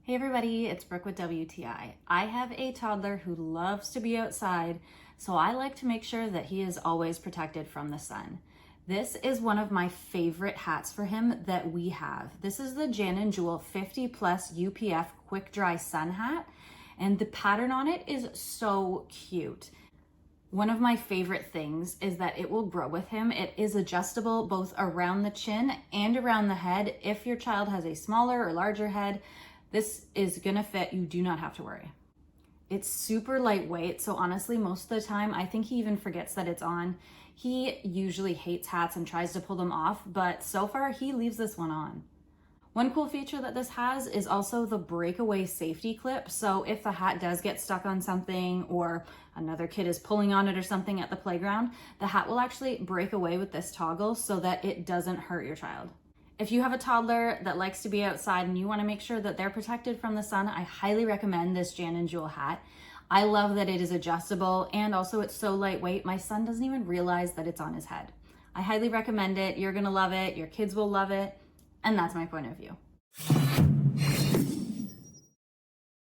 Hey everybody, it's Brooke with WTI. I have a toddler who loves to be outside, so I like to make sure that he is always protected from the sun. This is one of my favorite hats for him that we have. This is the JUL 50 plus UPF quick dry sun hat, and the pattern on it is so cute. One of my favorite things is that it will grow with him. It is adjustable both around the chin and around the head. If your child has a smaller or larger head, this is gonna fit, you do not have to worry. It's super lightweight, so honestly, most of the time, I think he even forgets that it's on. He usually hates hats and tries to pull them off, but so far he leaves this one on. One cool feature that this has is also the breakaway safety clip. So if the hat does get stuck on something or another kid is pulling on it or something at the playground, the hat will actually break away with this toggle so that it doesn't hurt your child. If you have a toddler that likes to be outside and you want to make sure that they're protected from the sun, I highly recommend this JUL hat. I love that it is adjustable and also it's so lightweight. My son doesn't even realize that it's on his head. I highly recommend it. You're going to love it. Your kids will love it. And that's my point of view.